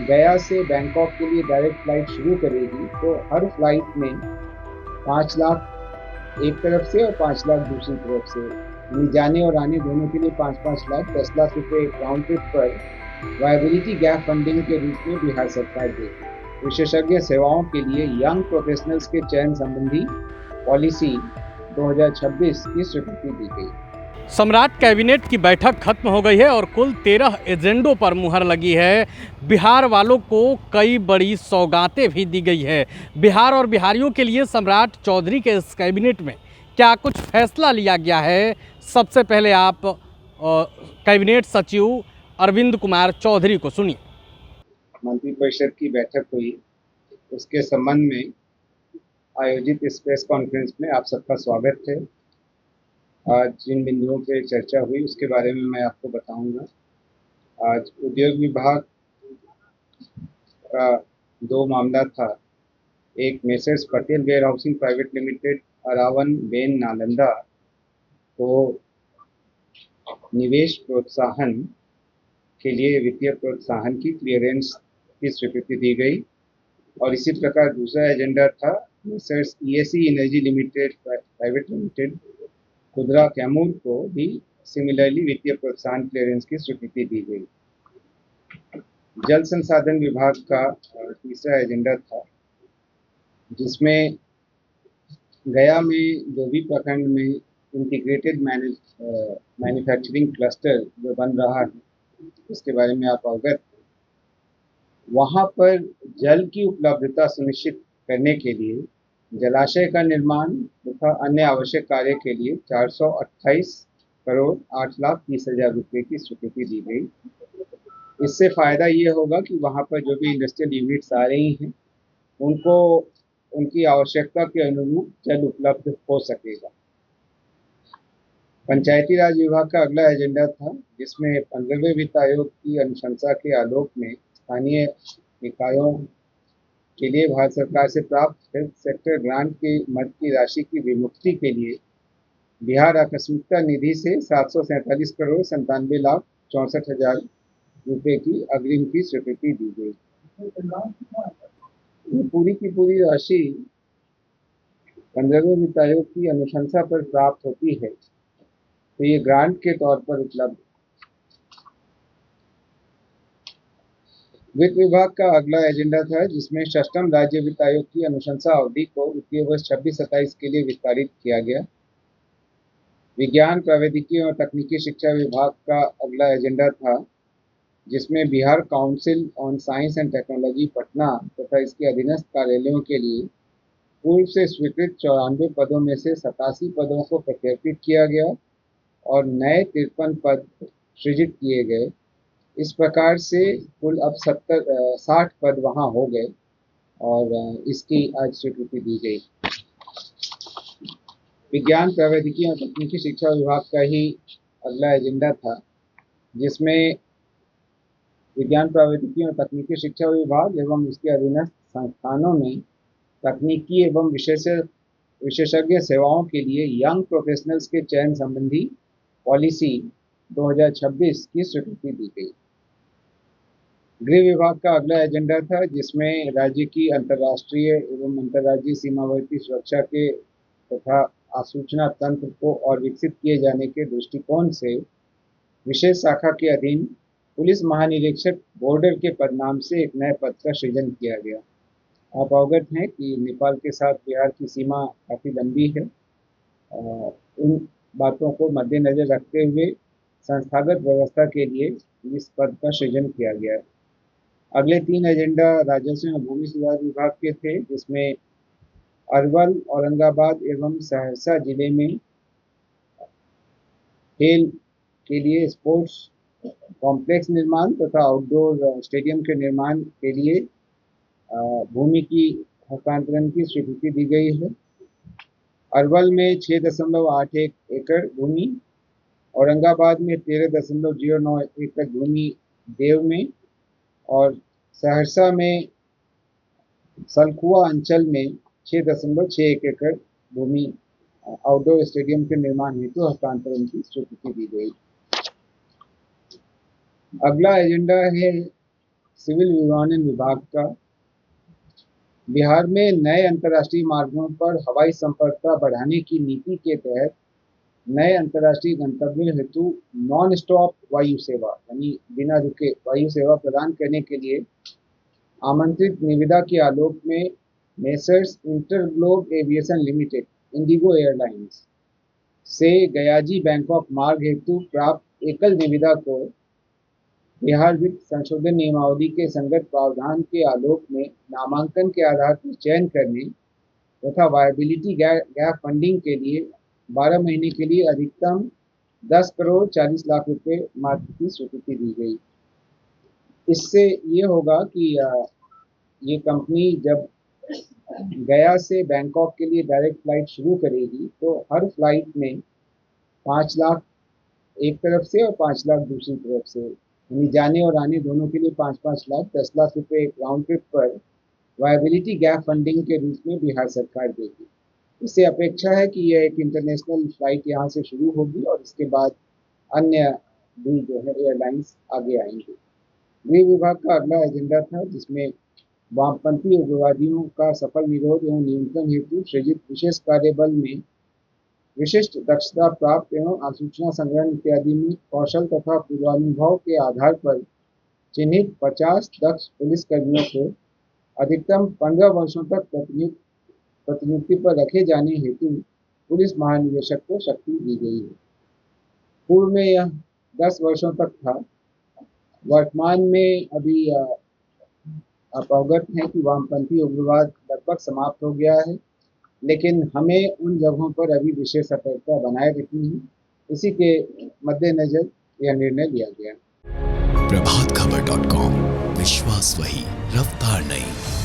गया से बैंकॉक के लिए डायरेक्ट फ्लाइट शुरू करेगी तो हर फ्लाइट में 5 लाख एक तरफ से और 5 लाख दूसरी तरफ से, यानी जाने और आने दोनों के लिए 5-5 लाख, 10 लाख रुपए राउंड ट्रिप पर वायबिलिटी गैप फंडिंग के रूप में बिहार सरकार देगी। विशेषज्ञ सेवाओं के लिए यंग प्रोफेशनल्स के चयन संबंधी पॉलिसी 2026 की स्वीकृति दी गई। सम्राट कैबिनेट की बैठक खत्म हो गई है और कुल 13 एजेंडों पर मुहर लगी है। बिहार वालों को कई बड़ी सौगातें भी दी गई है। बिहार और बिहारियों के लिए सम्राट चौधरी के इस कैबिनेट में क्या कुछ फैसला लिया गया है, सबसे पहले आप कैबिनेट सचिव अरविंद कुमार चौधरी को सुनिए। मंत्रिपरिषद की बैठक हुई, उसके संबंध में आयोजित इस प्रेस कॉन्फ्रेंस में आप सबका स्वागत है। आज जिन बिंदुओं पे चर्चा हुई उसके बारे में मैं आपको बताऊंगा। आज उद्योग विभाग का 2 मामला था। एक Messrs Patel warehousing private limited अरावन बेन नालंदा को निवेश प्रोत्साहन के लिए वित्तीय प्रोत्साहन की क्लियरेंस की स्वीकृति दी गई, और इसी प्रकार दूसरा एजेंडा था messrs ESE energy limited private limited खुदरा कैमूर को भी सिमिलरली वित्तीय प्रोत्साहन क्लियरेंस की स्वीकृति दी गई। जल संसाधन विभाग का तीसरा एजेंडा था, जिसमें गया में डोभी प्रखंड में इंटीग्रेटेड मैन्युफैक्चरिंग क्लस्टर जो बन रहा है, इसके बारे में आप अवगत। वहाँ पर जल की उपलब्धता सुनिश्चित करने के लिए जलाशय का निर्माण तथा अन्य आवश्यक कार्य के लिए 428 करोड़ 8,30,000 रुपये की स्वीकृति दी गई। इससे फायदा ये होगा कि वहाँ पर जो भी इंडस्ट्रियल यूनिट्स आ रही हैं उनको उनकी आवश्यकता के अनुरूप जल उपलब्ध हो सकेगा। पंचायती राज विभाग का अगला एजेंडा था, जिसमें 15वें वित्त आयोग की अनुशंसा के आलोक में स्थानीय निकायों के लिए भारत सरकार से प्राप्त हेल्थ सेक्टर ग्रांट के मद की राशि की विमुक्ति के लिए बिहार आकस्मिकता निधि से 747 करोड़ 97,64,000 रुपये की अग्रिम की स्वीकृति दी गई। ये पूरी की पूरी राशि 15वें वित्त आयोग की अनुशंसा पर प्राप्त होती है, तो ये ग्रांट के तौर पर उपलब्ध। वित्त विभाग का अगला एजेंडा था, जिसमें षष्ठम राज्य वित्त आयोग की अनुशंसा अवधि को वित्तीय वर्ष 26-27 के लिए विस्तारित किया गया। विज्ञान प्रौद्योगिकी और तकनीकी शिक्षा विभाग का अगला एजेंडा था, जिसमें Bihar council on science and technology Patna तथा इसके अधीनस्थ कार्यालयों के लिए पूर्व से स्वीकृत 94 पदों में से 87 पदों को प्रत्यर्पित किया गया और नए 53 पद सृजित किए गए। इस प्रकार से कुल अब 60 पद वहाँ हो गए और इसकी आज स्वीकृति दी गई। विज्ञान प्रौद्योगिकी और तकनीकी शिक्षा विभाग का ही अगला एजेंडा था, जिसमें विज्ञान प्रौद्योगिकी और तकनीकी शिक्षा विभाग एवं उसके अधीनस्थ संस्थानों में तकनीकी एवं विशेषज्ञ सेवाओं के लिए यंग प्रोफेशनल्स के चयन संबंधी पॉलिसी 2026 की स्वीकृति दी गई। गृह विभाग का अगला एजेंडा था, जिसमें राज्य की अंतर्राष्ट्रीय एवं अंतर्राज्यीय सीमावर्ती सुरक्षा के तथा आसूचना तंत्र को और विकसित किए जाने के दृष्टिकोण से विशेष शाखा के अधीन पुलिस महानिरीक्षक बॉर्डर के पद नाम से एक नए पद का सृजन किया गया। आप अवगत हैं कि नेपाल के साथ बिहार की सीमा काफ़ी लंबी है। उन बातों को मद्देनजर रखते हुए संस्थागत व्यवस्था के लिए इस पद का सृजन किया गया है। अगले 3 एजेंडा राजस्व और भूमि सुधार विभाग के थे, जिसमें अरवल, औरंगाबाद एवं सहरसा जिले में खेल के लिए स्पोर्ट्स कॉम्प्लेक्स निर्माण तथा आउटडोर स्टेडियम के निर्माण के लिए भूमि की हस्तांतरण की स्वीकृति दी गई है। अरवल में 6.81 एकड़ भूमि, औरंगाबाद में 13.09 एकड़ भूमि देव में, और सहरसा में सलखुआ अंचल में 6.61 एकड़ भूमि आउटडोर स्टेडियम के निर्माण हेतु हस्तांतरण की स्वीकृति दी गई। अगला एजेंडा है सिविल विमानन विभाग का बिहार में नए अंतर्राष्ट्रीय मार्गों पर हवाई संपर्कता बढ़ाने की नीति के तहत नए अंतर्राष्ट्रीय गंतव्यों हेतु नॉन स्टॉप वायु सेवा यानी बिना रुके वायु सेवा प्रदान करने के लिए आमंत्रित निविदा के आलोक में messrs InterGlobe aviation limited Indigo airlines से गयाजी बैंकॉक मार्ग हेतु प्राप्त एकल निविदा को बिहार वित्त संशोधन नियमावली के संगत प्रावधान के आलोक में नामांकन के आधार पर चयन करने तथा वायबिलिटी गैप फंडिंग के लिए 12 महीने के लिए अधिकतम 10 करोड़ 40 लाख रुपए मात्र की स्वीकृति दी गई। इससे ये होगा कि ये कंपनी जब गया से बैंकॉक के लिए डायरेक्ट फ्लाइट शुरू करेगी तो हर फ्लाइट में 5 लाख एक तरफ से और 5 लाख दूसरी तरफ से यानी जाने और आने दोनों के लिए 5-5 लाख 10 लाख रुपए राउंड ट्रिप पर वायबिलिटी गैप फंडिंग के रूप में बिहार सरकार देगी। इससे अपेक्षा है कि यह एक इंटरनेशनल फ्लाइट यहाँ से शुरू होगी और इसके बाद अन्य भी जो है एयरलाइंस आगे आएंगे। गृह विभाग का अगला एजेंडा था जिसमें वामपंथी उग्रवादियों का सफल निरोध एवं नियंत्रण हेतु सृजित विशेष कार्य बल में विशिष्ट दक्षता प्राप्त एवं आसूचना संग्रहण इत्यादि में कौशल तथा पूर्वानुभव के आधार पर चिन्हित 50 दक्ष पुलिस कर्मियों को अधिकतम 15 वर्षों तक प्रतिनियुक्ति पर रखे जाने हेतु पुलिस महानिदेशक को शक्ति दी गई है। पूर्व में यह 10 वर्षों तक था। वर्तमान में अभी आप अवगत हैं कि वामपंथी उग्रवाद लगभग समाप्त हो गया है, लेकिन हमें उन जगहों पर अभी विशेष सतर्कता बनाए रखनी है। इसी के मद्देनजर यह निर्णय लिया गया। प्रभातखबर.com, विश्वास वही, रफ्तार नहीं।